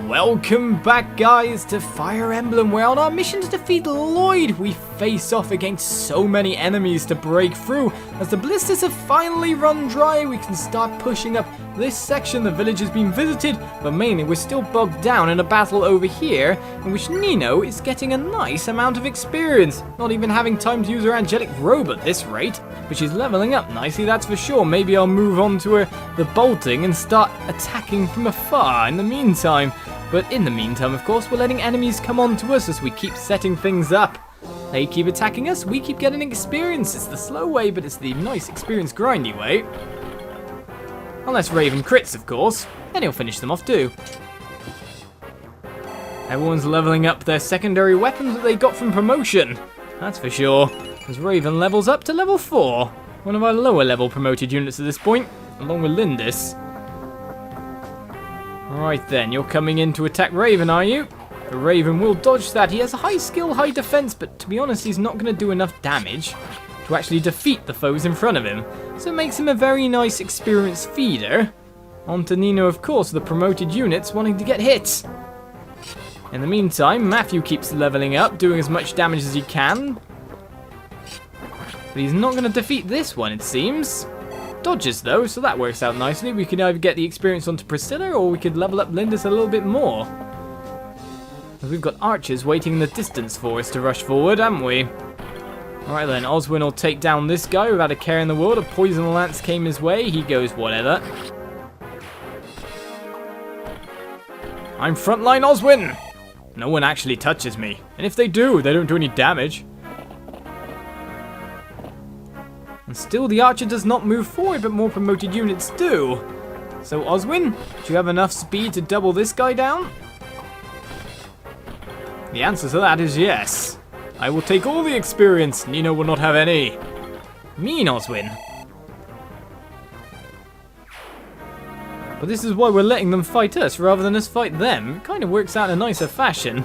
Welcome back, guys, to Fire Emblem, where on our mission to defeat Lloyd, we face off against so many enemies to break through. As the blisters have finally run dry, we can start pushing up this section. The village has been visited, but mainly we're still bogged down in a battle over here, in which Nino is getting a nice amount of experience, not even having time to use her angelic robe at this rate, but she's leveling up nicely, that's for sure. Maybe I'll move on to the bolting and start attacking from afar in the meantime. But in the meantime, of course, we're letting enemies come on to us as we keep setting things up. They keep attacking us, we keep getting experience. It's the slow way, but it's the nice experience grindy way. Unless Raven crits, of course. Then he'll finish them off too. Everyone's leveling up their secondary weapons that they got from promotion. That's for sure. As Raven levels up to level 4. One of our lower level promoted units at this point, along with Lindis. Right then, you're coming in to attack Raven, are you? The Raven will dodge that. He has a high skill, high defense, but to be honest, he's not going to do enough damage to actually defeat the foes in front of him. So it makes him a very nice experience feeder. On to Nino, of course, the promoted units wanting to get hit. In the meantime, Matthew keeps leveling up, doing as much damage as he can. But he's not going to defeat this one, it seems. Dodges though, so that works out nicely. We could either get the experience onto Priscilla, or we could level up Lindis a little bit more. As we've got archers waiting in the distance for us to rush forward, haven't we? Alright then, Oswin will take down this guy without a care in the world. A poison lance came his way, he goes whatever. I'm frontline Oswin! No one actually touches me, and if they do, they don't do any damage. And still the archer does not move forward, but more promoted units do. So Oswin, do you have enough speed to double this guy down? The answer to that is yes. I will take all the experience, Nino will not have any. Mean Oswin. But this is why we're letting them fight us rather than us fight them. It kind of works out in a nicer fashion.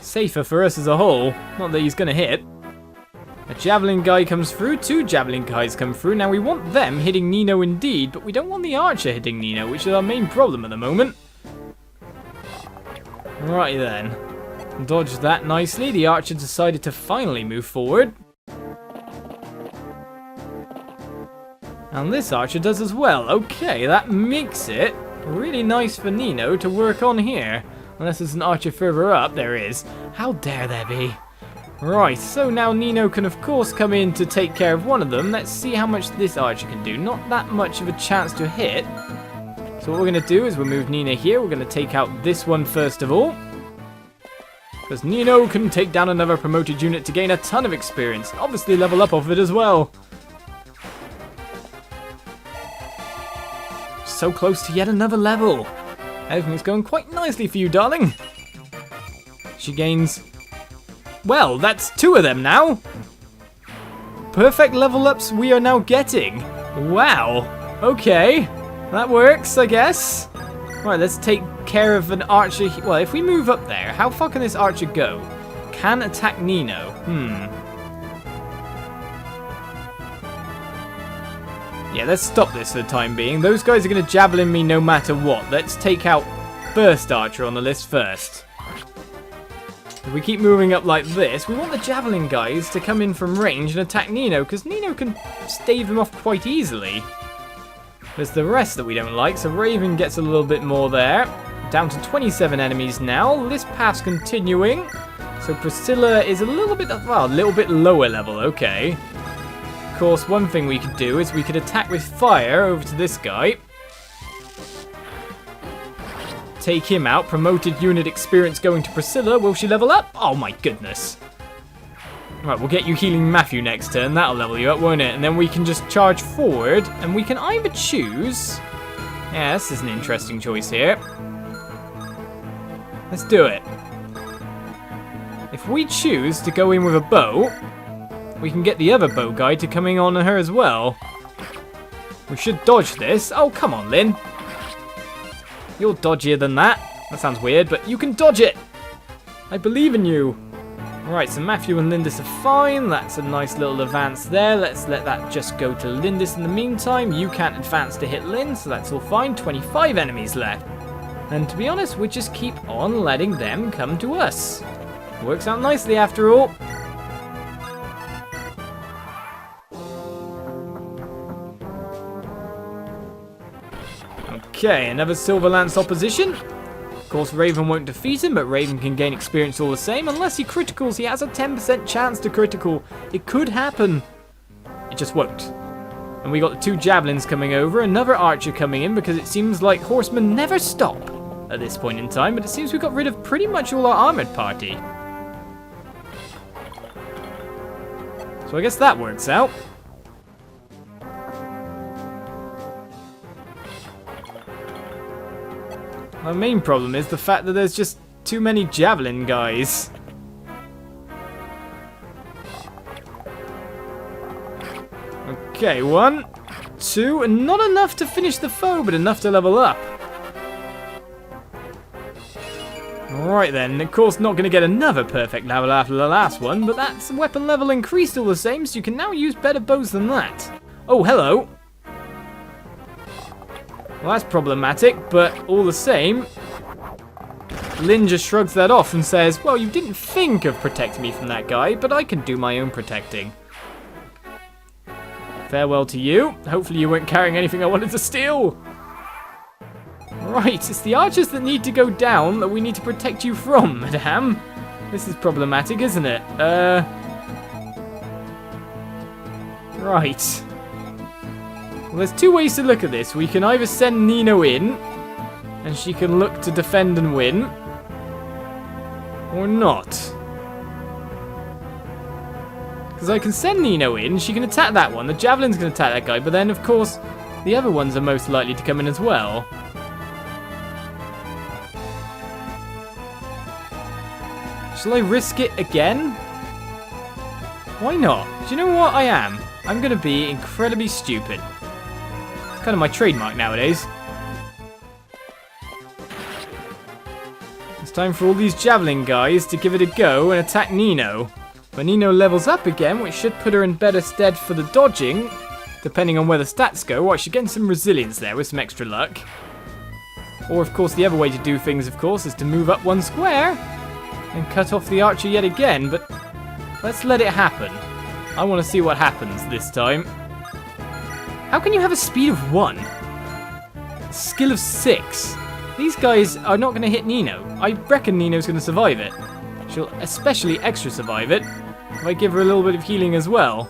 Safer for us as a whole, not that he's going to hit. A javelin guy comes through, 2 javelin guys come through. Now we want them hitting Nino indeed, but we don't want the archer hitting Nino, which is our main problem at the moment. Right then. Dodge that nicely. The archer decided to finally move forward. And this archer does as well. Okay, that makes it really nice for Nino to work on here. Unless there's an archer further up, there is. How dare there be? Right, so now Nino can of course come in to take care of one of them. Let's see how much this archer can do. Not that much of a chance to hit. So what we're going to do is we'll move Nino here. We're going to take out this one first of all. Because Nino can take down another promoted unit to gain a ton of experience. Obviously level up off it as well. So close to yet another level. Everything's going quite nicely for you, darling. She gains... well, that's 2 of them now. Perfect level ups we are now getting. Wow. Okay. That works, I guess. Right, let's take care of an archer. Well, if we move up there, how far can this archer go? Can attack Nino. Yeah, let's stop this for the time being. Those guys are going to javelin me no matter what. Let's take out first archer on the list first. If we keep moving up like this, we want the javelin guys to come in from range and attack Nino, because Nino can stave them off quite easily. There's the rest that we don't like, so Raven gets a little bit more there. Down to 27 enemies now. This path's continuing. So Priscilla is a little bit lower level, okay. Of course, one thing we could do is we could attack with fire over to this guy. Take him out. Promoted unit experience going to Priscilla. Will she level up? Oh my goodness. Right, we'll get you healing Matthew next turn. That'll level you up, won't it? And then we can just charge forward. And we can either choose... yeah, this is an interesting choice here. Let's do it. If we choose to go in with a bow, we can get the other bow guy to coming on her as well. We should dodge this. Oh, come on, Lynn. You're dodgier than that. That sounds weird, but you can dodge it. I believe in you. Right, so Matthew and Lindis are fine. That's a nice little advance there. Let's let that just go to Lindis in the meantime. You can't advance to hit Lynn, so that's all fine. 25 enemies left. And to be honest, we just keep on letting them come to us. Works out nicely after all. Okay, another Silver Lance opposition. Of course, Raven won't defeat him, but Raven can gain experience all the same. Unless he criticals, he has a 10% chance to critical. It could happen. It just won't. And we got the 2 javelins coming over, another archer coming in, because it seems like horsemen never stop at this point in time, but it seems we got rid of pretty much all our armored party. So I guess that works out. My main problem is the fact that there's just too many javelin guys. Okay, 1, 2, and not enough to finish the foe, but enough to level up. Alright then, of course not going to get another perfect level after the last one, but that's weapon level increased all the same, so you can now use better bows than that. Oh, hello. Well, that's problematic, but all the same, Lynn just shrugs that off and says, well, you didn't think of protecting me from that guy, but I can do my own protecting. Farewell to you. Hopefully you weren't carrying anything I wanted to steal. Right, it's the archers that need to go down that we need to protect you from, madame. This is problematic, isn't it? Right. Well, there's 2 ways to look at this. We can either send Nino in, and she can look to defend and win, or not. Because I can send Nino in, she can attack that one, the javelin's can attack that guy, but then, of course, the other ones are most likely to come in as well. Shall I risk it again? Why not? Do you know what I am? I'm going to be incredibly stupid. It's kind of my trademark nowadays. It's time for all these javelin guys to give it a go and attack Nino. When Nino levels up again, which should put her in better stead for the dodging, depending on where the stats go. Well, she's getting some resilience there with some extra luck. Or, of course, the other way to do things, of course, is to move up 1 square and cut off the archer yet again, but let's let it happen. I want to see what happens this time. How can you have a speed of 1? A skill of 6? These guys are not going to hit Nino. I reckon Nino's going to survive it. She'll especially extra survive it if I give her a little bit of healing as well.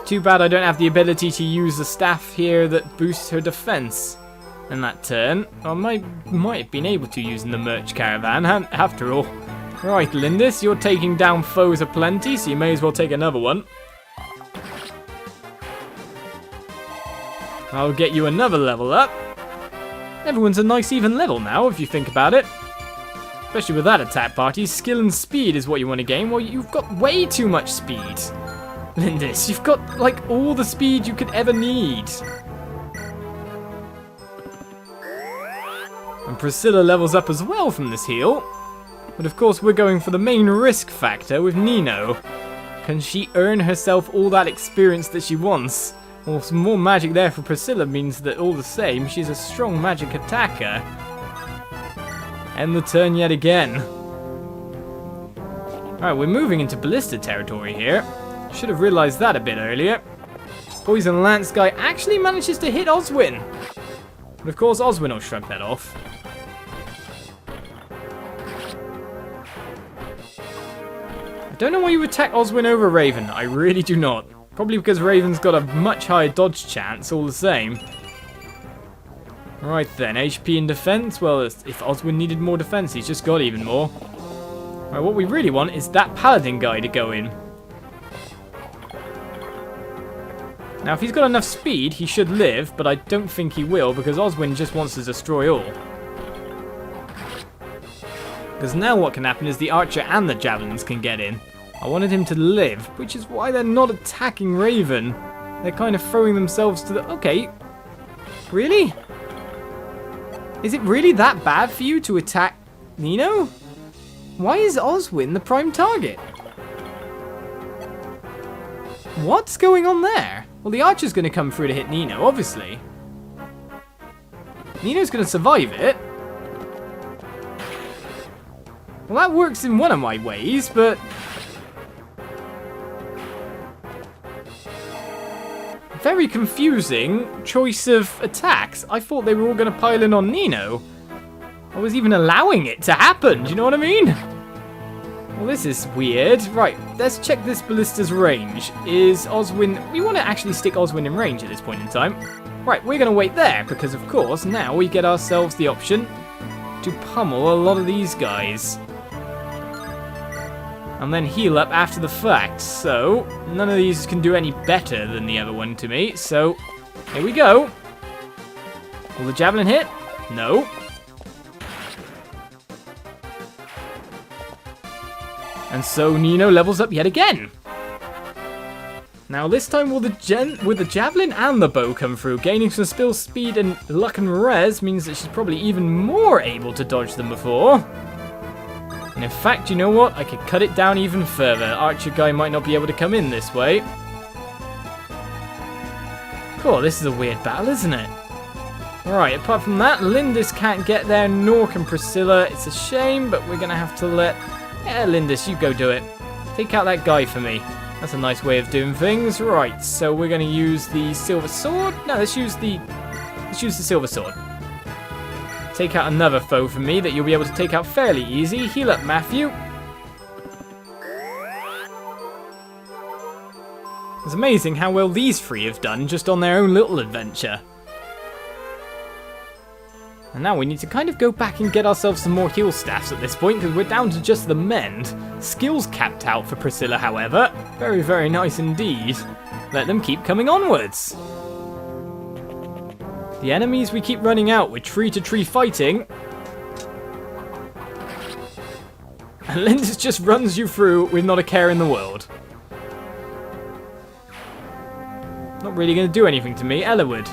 Too bad I don't have the ability to use the staff here that boosts her defense in that turn. I might have been able to using the merch caravan after all. Right, Lindis, you're taking down foes aplenty, so you may as well take another one. I'll get you another level up. Everyone's a nice even level now, if you think about it. Especially with that attack party, skill and speed is what you want to gain. Well, you've got way too much speed. Lindis, you've got, like, all the speed you could ever need. And Priscilla levels up as well from this heal. But of course, we're going for the main risk factor with Nino. Can she earn herself all that experience that she wants? Well, some more magic there for Priscilla means that all the same, she's a strong magic attacker. End the turn yet again. Alright, we're moving into ballista territory here. Should have realised that a bit earlier. Poison Lance guy actually manages to hit Oswin. But of course, Oswin will shrug that off. I don't know why you attack Oswin over Raven. I really do not. Probably because Raven's got a much higher dodge chance all the same. Right then, HP and defense. Well, if Oswin needed more defense, he's just got even more. Right, what we really want is that paladin guy to go in. Now, if he's got enough speed, he should live, but I don't think he will because Oswin just wants to destroy all. Because now what can happen is the archer and the javelins can get in. I wanted him to live, which is why they're not attacking Raven. They're kind of throwing themselves to the... Okay. Really? Is it really that bad for you to attack Nino? Why is Oswin the prime target? What's going on there? Well, the archer's going to come through to hit Nino, obviously. Nino's going to survive it. Well, that works in one of my ways, but... very confusing choice of attacks. I thought they were all going to pile in on Nino. I was even allowing it to happen, do you know what I mean? Well, this is weird. Right, let's check this ballista's range. Is Oswin... we want to actually stick Oswin in range at this point in time. Right, we're going to wait there, because of course, now we get ourselves the option to pummel a lot of these guys. And then heal up after the fact. So, none of these can do any better than the other one to me. So, here we go. Will the javelin hit? No. And so Nino levels up yet again. Now this time will the javelin and the bow come through. Gaining some spill speed and luck and res means that she's probably even more able to dodge than before. And in fact, you know what? I could cut it down even further. Archer guy might not be able to come in this way. Cool, this is a weird battle, isn't it? Alright, apart from that, Lindis can't get there, nor can Priscilla. It's a shame, but we're going to have to let... yeah, Lindis, you go do it. Take out that guy for me. That's a nice way of doing things. Right, so we're going to use the silver sword. No, let's use the silver sword. Take out another foe for me that you'll be able to take out fairly easy. Heal up, Matthew. It's amazing how well these three have done just on their own little adventure. And now we need to kind of go back and get ourselves some more heal staffs at this point, because we're down to just the mend. Skills capped out for Priscilla, however. Very, very nice indeed. Let them keep coming onwards. The enemies we keep running out with tree-to-tree fighting. And Lindis just runs you through with not a care in the world. Not really going to do anything to me. Ellawood,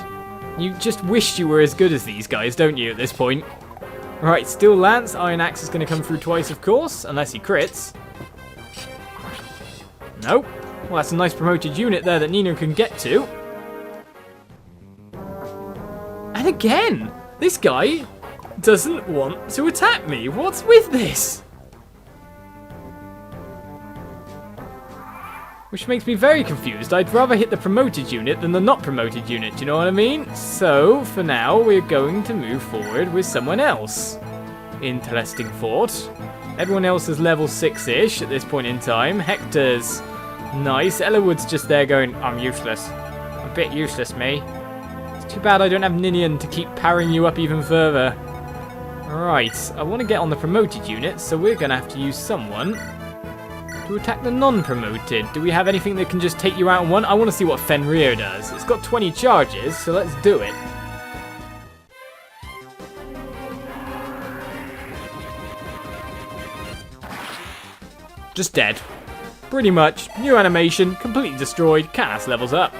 you just wished you were as good as these guys, don't you, at this point? Right, still Lance. Iron Axe is going to come through twice, of course, unless he crits. Nope. Well, that's a nice promoted unit there that Nino can get to. And again, this guy doesn't want to attack me. What's with this? Which makes me very confused. I'd rather hit the promoted unit than the not promoted unit, do you know what I mean? So, for now, we're going to move forward with someone else. Interesting thought. Everyone else is level 6-ish at this point in time. Hector's nice. Ellawood's just there going, I'm useless. A bit useless, me. Too bad I don't have Ninian to keep powering you up even further. Right, I want to get on the promoted unit, so we're going to have to use someone to attack the non-promoted. Do we have anything that can just take you out in one? I want to see what Fenrir does. It's got 20 charges, so let's do it. Just dead. Pretty much. New animation, completely destroyed, cast levels up.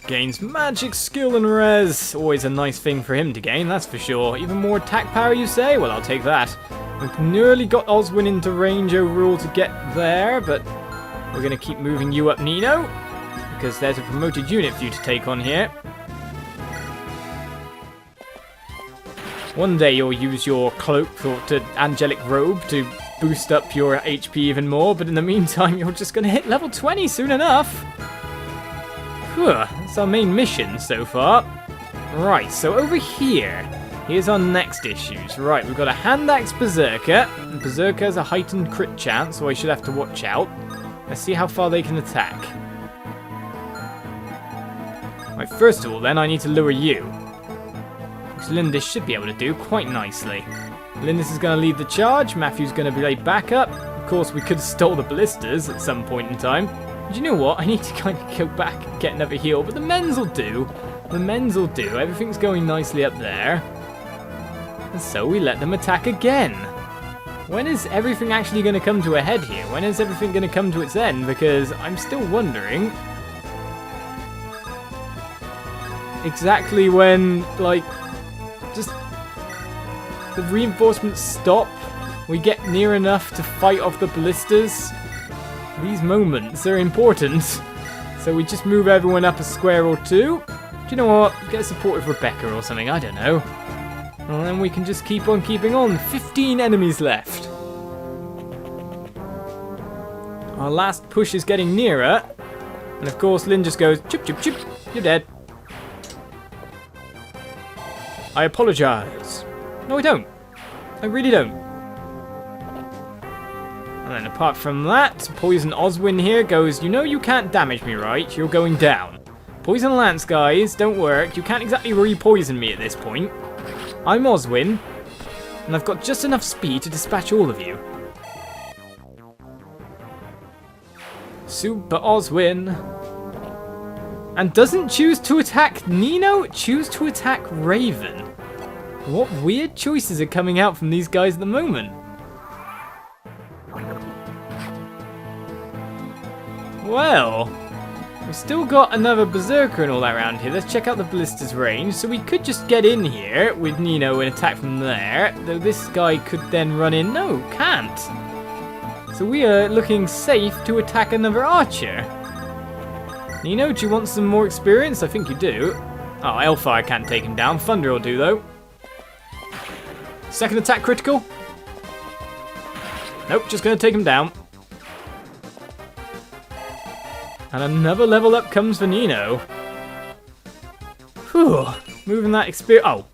Gains magic, skill, and res. Always a nice thing for him to gain, that's for sure. Even more attack power, you say? Well, I'll take that. We've nearly got Oswin into range overall to get there, but we're going to keep moving you up, Nino, because there's a promoted unit for you to take on here. One day you'll use your cloak or to angelic robe to boost up your HP even more, but in the meantime, you're just going to hit level 20 soon enough. That's our main mission so far. Right, so over here, here's our next issues. Right, we've got a hand axe berserker. And berserker has a heightened crit chance, so I should have to watch out. Let's see how far they can attack. Right, first of all then, I need to lure you. Which Lindis should be able to do quite nicely. Lindis is going to lead the charge. Matthew's going to be laid back up. Of course, we could have stole the ballistas at some point in time. But you know what? I need to kind of go back and get another heal. But the men's will do. The men's will do. Everything's going nicely up there. And so we let them attack again. When is everything actually going to come to a head here? When is everything going to come to its end? Because I'm still wondering exactly when, like, just the reinforcements stop. We get near enough to fight off the ballistas. These moments are important. So we just move everyone up a square or two. Do you know what? Get a support with Rekka or something, I don't know. And then we can just keep on keeping on. 15 enemies left. Our last push is getting nearer. And of course, Lyn just goes, chip, chip, chip, you're dead. I apologize. No, I don't. I really don't. And then apart from that, Poison Oswin here goes, you know you can't damage me, right? You're going down. Poison Lance, guys, don't work. You can't exactly re-poison me at this point. I'm Oswin, and I've got just enough speed to dispatch all of you. Super Oswin. And doesn't choose to attack Nino, choose to attack Raven. What weird choices are coming out from these guys at the moment? Well, we've still got another Berserker and all that around here. Let's check out the Ballista's range. So we could just get in here with Nino and attack from there. Though this guy could then run in. No, can't. So we are looking safe to attack another archer. Nino, do you want some more experience? I think you do. Oh, Hellfire can't take him down. Thunder will do, though. Second attack critical. Nope, just going to take him down. And another level up comes for Nino. Whew. Moving that experience. Oh.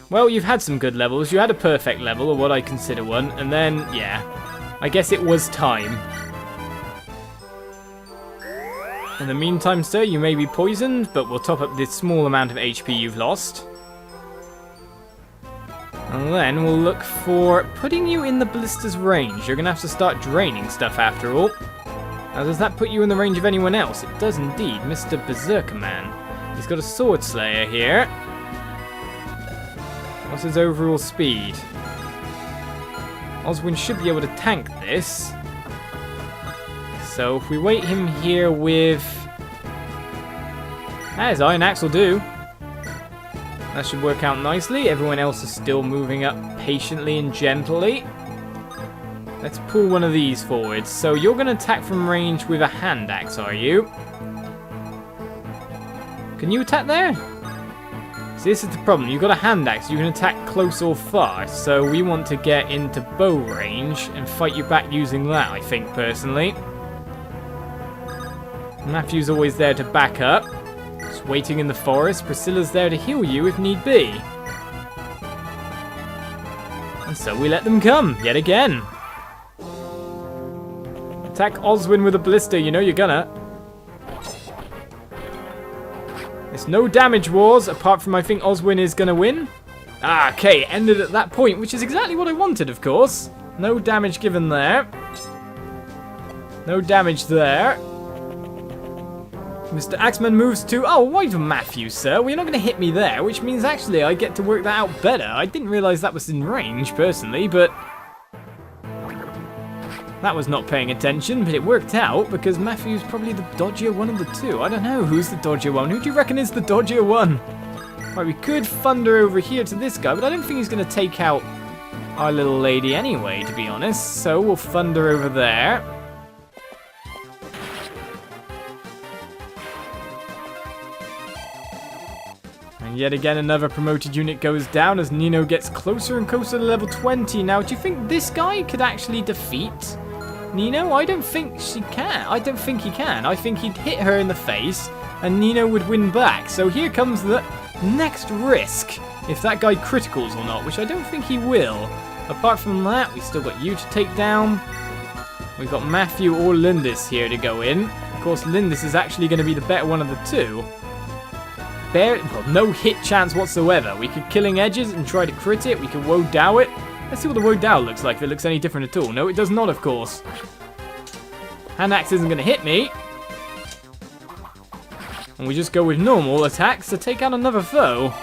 Well, you've had some good levels. You had a perfect level, or what I consider one. And then, yeah. I guess it was time. In the meantime, sir, you may be poisoned, but we'll top up this small amount of HP you've lost. And then we'll look for putting you in the Ballista's range. You're going to have to start draining stuff after all. Now, does that put you in the range of anyone else? It does indeed, Mr. Berserker Man. He's got a Sword Slayer here. What's his overall speed? Oswin should be able to tank this. So if we wait him here with... As Iron Axe will do. That should work out nicely. Everyone else is still moving up patiently and gently. Let's pull one of these forwards. So you're going to attack from range with a hand axe, are you? Can you attack there? See, this is the problem. You've got a hand axe. You can attack close or far. So we want to get into bow range and fight you back using that, I think, personally. Matthew's always there to back up. Just waiting in the forest. Priscilla's there to heal you if need be. And so we let them come, yet again. Attack Oswin with a Ballista, you know you're gonna. It's no damage wars, apart from I think Oswin is gonna win. Ah, okay, ended at that point, which is exactly what I wanted, of course. No damage given there. No damage there. Mr. Axeman moves to... Oh, why for Matthew, sir? Well, you're not going to hit me there, which means actually I get to work that out better. I didn't realise that was in range, personally, but... That was not paying attention, but it worked out, because Matthew's probably the dodgier one of the two. I don't know who's the dodgier one. Who do you reckon is the dodgier one? Right, we could thunder over here to this guy, but I don't think he's going to take out our little lady anyway, to be honest. So we'll thunder over there. And yet again, another promoted unit goes down as Nino gets closer and closer to level 20. Now, do you think this guy could actually defeat Nino? I don't think she can. I don't think he can. I think he'd hit her in the face and Nino would win back. So here comes the next risk, if that guy criticals or not, which I don't think he will. Apart from that, we still got you to take down. We've got Matthew or Lindis here to go in. Of course, Lindis is actually going to be the better one of the two. Well, no hit chance whatsoever. We could Killing Edges and try to crit it. We could Woe Dow it. Let's see what the Woe Dow looks like, if it looks any different at all. No, it does not, of course. Hand Axe isn't going to hit me. And we just go with normal attacks to take out another foe.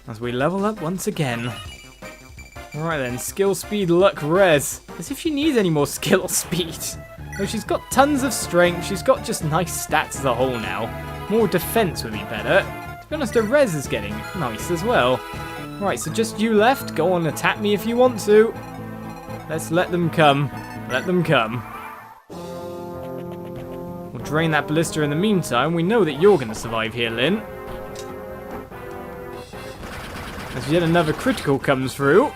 As we level up once again. Alright then, skill, speed, luck, res. As if she needs any more skill or speed. No, she's got tons of strength. She's got just nice stats as a whole now. More defense would be better. To be honest, her res is getting nice as well. Right, so just you left. Go on, attack me if you want to. Let's let them come. Let them come. We'll drain that ballista in the meantime. We know that you're going to survive here, Lynn. As yet another critical comes through.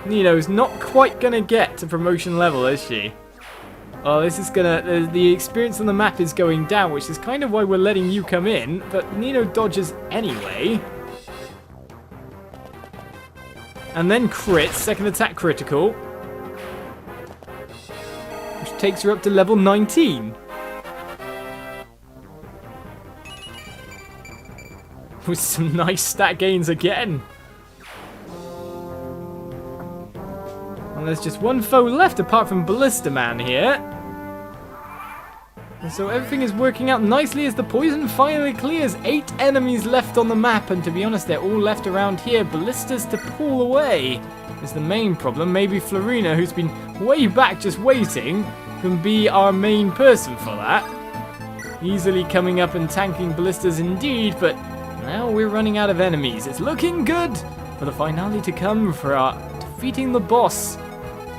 Nino's not quite going to get to promotion level, is she? Oh, this is gonna... The experience on the map is going down, which is kind of why we're letting you come in. But Nino dodges anyway. And then crits, second attack critical. Which takes her up to level 19. With some nice stat gains again. And there's just one foe left apart from Ballista Man here. And so everything is working out nicely as the poison finally clears. 8 enemies left on the map, and to be honest, they're all left around here. Ballistas to pull away is the main problem. Maybe Florina, who's been way back just waiting, can be our main person for that. Easily coming up and tanking ballistas indeed, but now we're running out of enemies. It's looking good for the finale to come for our defeating the boss.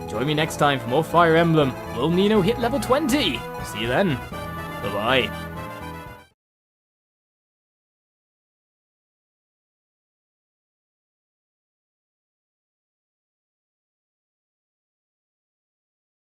Join me next time for more Fire Emblem. Will Nino hit level 20? See you then. Bye-bye.